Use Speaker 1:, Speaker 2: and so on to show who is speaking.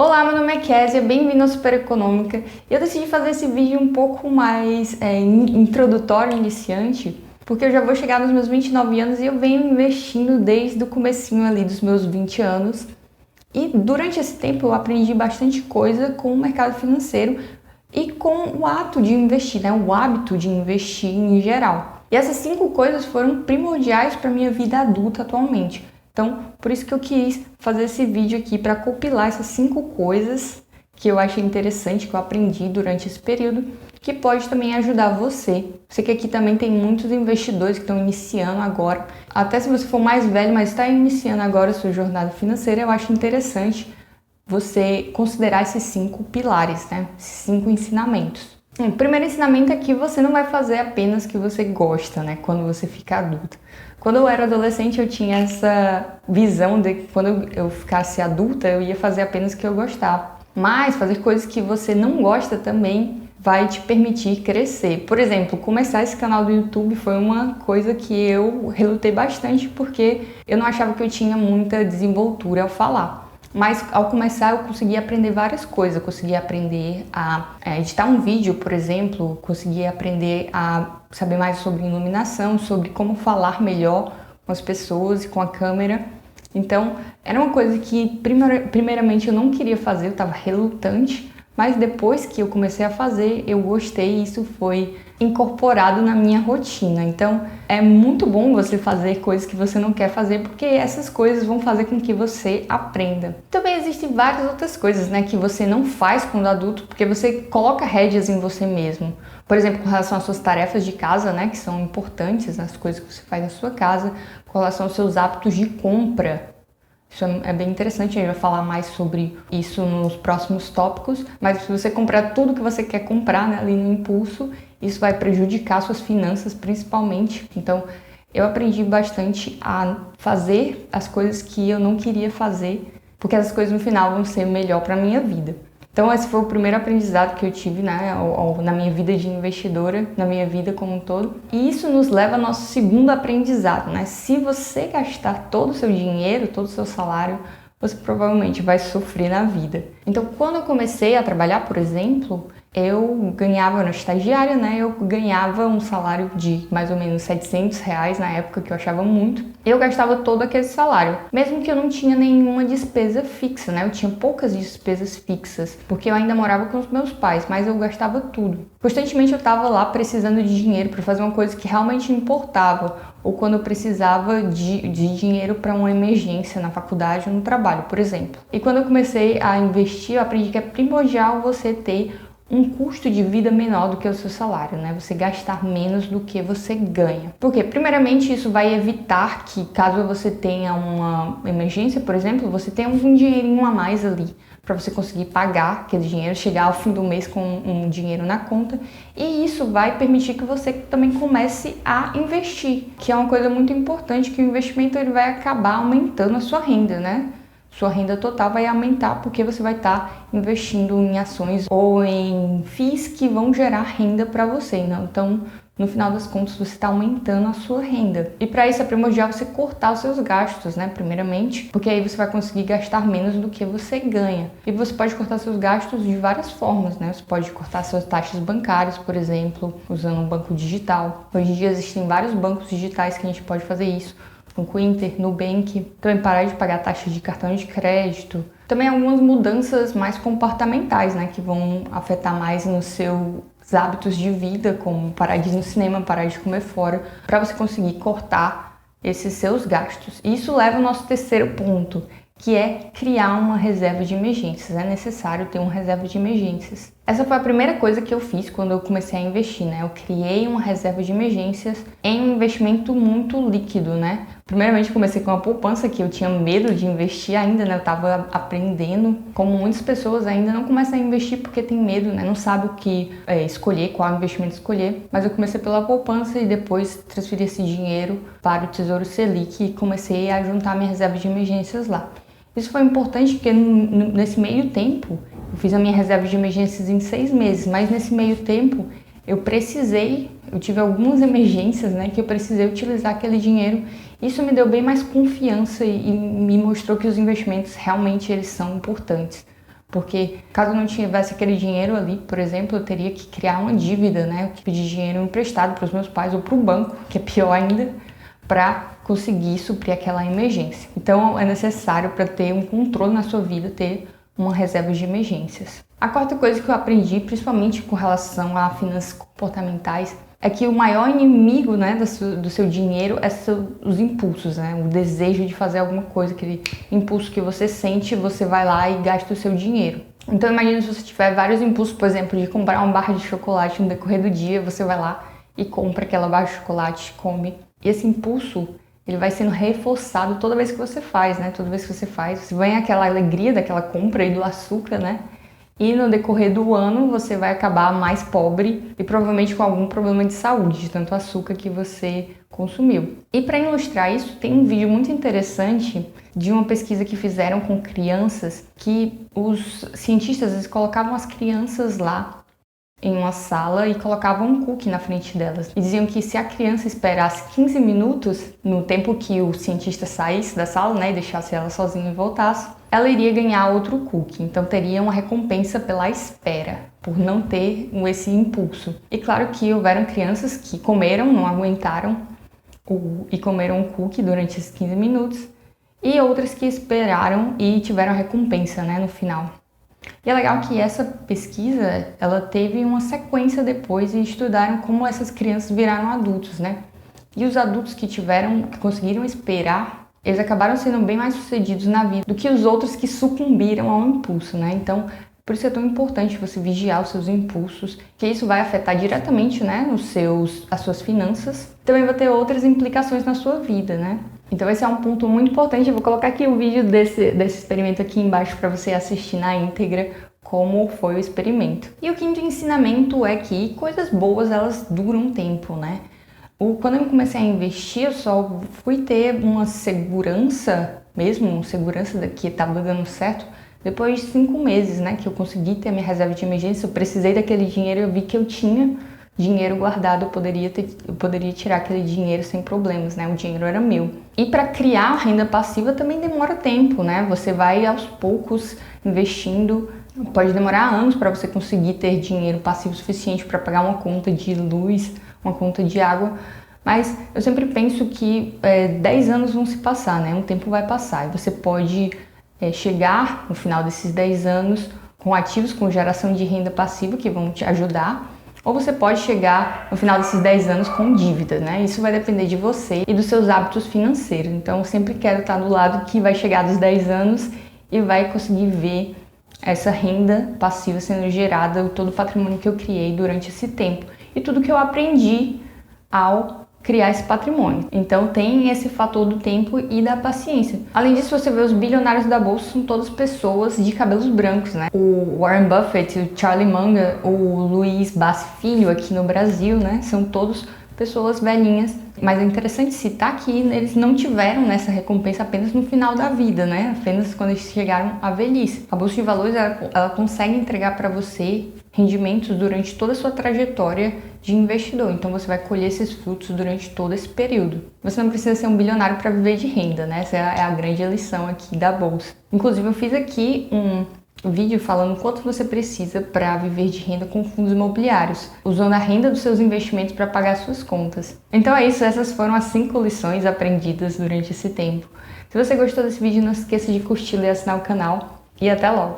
Speaker 1: Olá, meu nome é Kézia, bem-vindo ao Super Econômica. Eu decidi fazer esse vídeo um pouco mais introdutório, iniciante, porque eu já vou chegar nos meus 29 anos e eu venho investindo desde o comecinho ali dos meus 20 anos. E durante esse tempo eu aprendi bastante coisa com o mercado financeiro e com o ato de investir, né? O hábito de investir em geral. E essas 5 coisas foram primordiais para a minha vida adulta atualmente. Então, por isso que eu quis fazer esse vídeo aqui para compilar essas 5 coisas que eu achei interessante, que eu aprendi durante esse período, que pode também ajudar você. Sei que aqui também tem muitos investidores que estão iniciando agora. Até se você for mais velho, mas está iniciando agora a sua jornada financeira, eu acho interessante você considerar esses 5 pilares, né? Esses 5 ensinamentos. O primeiro ensinamento é que você não vai fazer apenas o que você gosta, né? Quando você fica adulta. Quando eu era adolescente, eu tinha essa visão de que quando eu ficasse adulta, eu ia fazer apenas o que eu gostava. Mas fazer coisas que você não gosta também vai te permitir crescer. Por exemplo, começar esse canal do YouTube foi uma coisa que eu relutei bastante porque eu não achava que eu tinha muita desenvoltura ao falar. Mas ao começar eu consegui aprender várias coisas, eu consegui aprender a editar um vídeo, por exemplo, consegui aprender a saber mais sobre iluminação, sobre como falar melhor com as pessoas e com a câmera. Então era uma coisa que primeiramente eu não queria fazer, eu estava relutante, mas depois que eu comecei a fazer, eu gostei e isso foi incorporado na minha rotina. Então é muito bom você fazer coisas que você não quer fazer, porque essas coisas vão fazer com que você aprenda. Também existem várias outras coisas, né, que você não faz quando adulto, porque você coloca rédeas em você mesmo. Por exemplo, com relação às suas tarefas de casa, né, que são importantes, as coisas que você faz na sua casa, com relação aos seus hábitos de compra. Isso é bem interessante, a gente vai falar mais sobre isso nos próximos tópicos, mas se você comprar tudo que você quer comprar, né, ali no impulso, isso vai prejudicar suas finanças principalmente. Então, eu aprendi bastante a fazer as coisas que eu não queria fazer, porque essas coisas no final vão ser melhor para a minha vida. Então esse foi o primeiro aprendizado que eu tive, né, na minha vida de investidora, na minha vida como um todo. E isso nos leva ao nosso segundo aprendizado, né? Se você gastar todo o seu dinheiro, todo o seu salário, você provavelmente vai sofrer na vida. Então quando eu comecei a trabalhar, por exemplo, eu ganhava na estagiária, né? Eu ganhava um salário de mais ou menos R$700 na época, que eu achava muito. Eu gastava todo aquele salário, mesmo que eu não tinha nenhuma despesa fixa, né? Eu tinha poucas despesas fixas, porque eu ainda morava com os meus pais, mas eu gastava tudo. Constantemente eu estava lá precisando de dinheiro para fazer uma coisa que realmente importava, ou quando eu precisava de dinheiro para uma emergência na faculdade ou no trabalho, por exemplo. E quando eu comecei a investir, eu aprendi que é primordial você ter um custo de vida menor do que o seu salário, né? Você gastar menos do que você ganha. Porque, primeiramente, isso vai evitar que, caso você tenha uma emergência, por exemplo, você tenha um dinheirinho a mais ali para você conseguir pagar aquele dinheiro, chegar ao fim do mês com um dinheiro na conta, e isso vai permitir que você também comece a investir, que é uma coisa muito importante, que o investimento ele vai acabar aumentando a sua renda, né? Sua renda total vai aumentar porque você vai estar investindo em ações ou em FIIs que vão gerar renda para você, né? Então, no final das contas, você está aumentando a sua renda. E para isso é primordial você cortar os seus gastos, né? Primeiramente, porque aí você vai conseguir gastar menos do que você ganha. E você pode cortar seus gastos de várias formas, né? Você pode cortar suas taxas bancárias, por exemplo, usando um banco digital. Hoje em dia existem vários bancos digitais que a gente pode fazer isso. Banco Inter, Nubank, também parar de pagar taxa de cartão de crédito. Também algumas mudanças mais comportamentais, né, que vão afetar mais nos seus hábitos de vida, como parar de ir no cinema, parar de comer fora, para você conseguir cortar esses seus gastos. E isso leva ao nosso terceiro ponto, que é criar uma reserva de emergências. É necessário ter uma reserva de emergências. Essa foi a primeira coisa que eu fiz quando eu comecei a investir, né? Eu criei uma reserva de emergências em um investimento muito líquido, né? Primeiramente comecei com uma poupança que eu tinha medo de investir ainda, né? Eu tava aprendendo. Como muitas pessoas ainda não começam a investir porque tem medo, né? Não sabe o que escolher, qual investimento escolher. Mas eu comecei pela poupança e depois transferi esse dinheiro para o Tesouro Selic e comecei a juntar minha reserva de emergências lá. Isso foi importante porque nesse meio tempo, eu fiz a minha reserva de emergências em 6 meses, mas nesse meio tempo eu tive algumas emergências, né, que eu precisei utilizar aquele dinheiro. Isso me deu bem mais confiança e me mostrou que os investimentos realmente eles são importantes. Porque caso eu não tivesse aquele dinheiro ali, por exemplo, eu teria que criar uma dívida, né? Pedir dinheiro emprestado para os meus pais ou para o banco, que é pior ainda, para conseguir suprir aquela emergência. Então é necessário, para ter um controle na sua vida, ter uma reserva de emergências. A quarta coisa que eu aprendi, principalmente com relação a finanças comportamentais, é que o maior inimigo, né, do seu dinheiro os impulsos, né? O desejo de fazer alguma coisa, aquele impulso que você sente, você vai lá e gasta o seu dinheiro. Então imagina se você tiver vários impulsos, por exemplo, de comprar uma barra de chocolate no decorrer do dia, você vai lá e compra aquela barra de chocolate, come. E esse impulso, ele vai sendo reforçado toda vez que você faz, né? Toda vez que você faz, vem aquela alegria daquela compra e do açúcar, né? E no decorrer do ano você vai acabar mais pobre e provavelmente com algum problema de saúde, de tanto açúcar que você consumiu. E para ilustrar isso, tem um vídeo muito interessante de uma pesquisa que fizeram com crianças, que os cientistas eles colocavam as crianças lá em uma sala e colocavam um cookie na frente delas. E diziam que se a criança esperasse 15 minutos, no tempo que o cientista saísse da sala, né, e deixasse ela sozinha e voltasse, ela iria ganhar outro cookie. Então teria uma recompensa pela espera, por não ter esse impulso. E claro que houveram crianças que comeram, não aguentaram e comeram um cookie durante esses 15 minutos, e outras que esperaram e tiveram a recompensa, né, no final. E é legal que essa pesquisa, ela teve uma sequência depois e estudaram como essas crianças viraram adultos, né? E os adultos que conseguiram esperar, eles acabaram sendo bem mais sucedidos na vida do que os outros que sucumbiram ao impulso, né? Então, por isso é tão importante você vigiar os seus impulsos, que isso vai afetar diretamente, né, as suas finanças. Também vai ter outras implicações na sua vida, né? Então esse é um ponto muito importante. Eu vou colocar aqui o vídeo desse experimento aqui embaixo para você assistir na íntegra como foi o experimento. E o quinto ensinamento é que coisas boas, elas duram um tempo, né? Quando eu comecei a investir, eu só fui ter uma segurança mesmo, segurança que estava dando certo, depois de 5 meses, né? Que eu consegui ter a minha reserva de emergência, eu precisei daquele dinheiro, eu vi que eu tinha dinheiro guardado, eu poderia tirar aquele dinheiro sem problemas, né? O dinheiro era meu. E para criar renda passiva também demora tempo, né? Você vai aos poucos investindo, pode demorar anos para você conseguir ter dinheiro passivo suficiente para pagar uma conta de luz, uma conta de água, mas eu sempre penso que 10 anos vão se passar, né? Um tempo vai passar e você pode chegar no final desses 10 anos com ativos com geração de renda passiva que vão te ajudar, ou você pode chegar no final desses 10 anos com dívida, né? Isso vai depender de você e dos seus hábitos financeiros. Então eu sempre quero estar do lado que vai chegar dos 10 anos e vai conseguir ver essa renda passiva sendo gerada, todo o patrimônio que eu criei durante esse tempo e tudo que eu aprendi ao criar esse patrimônio. Então tem esse fator do tempo e da paciência. Além disso, você vê os bilionários da bolsa são todas pessoas de cabelos brancos, né? O Warren Buffett, o Charlie Munger, o Luiz Bassi Filho aqui no Brasil, né? São todos pessoas velhinhas. Mas é interessante citar que eles não tiveram nessa recompensa apenas no final da vida, né? Apenas quando eles chegaram à velhice. A Bolsa de Valores, ela consegue entregar para você rendimentos durante toda a sua trajetória de investidor. Então você vai colher esses frutos durante todo esse período. Você não precisa ser um bilionário para viver de renda, né? Essa é a grande lição aqui da Bolsa. Inclusive eu fiz aqui um vídeo falando quanto você precisa para viver de renda com fundos imobiliários, usando a renda dos seus investimentos para pagar suas contas. Então é isso, essas foram as 5 lições aprendidas durante esse tempo. Se você gostou desse vídeo, não esqueça de curtir e assinar o canal. E até logo!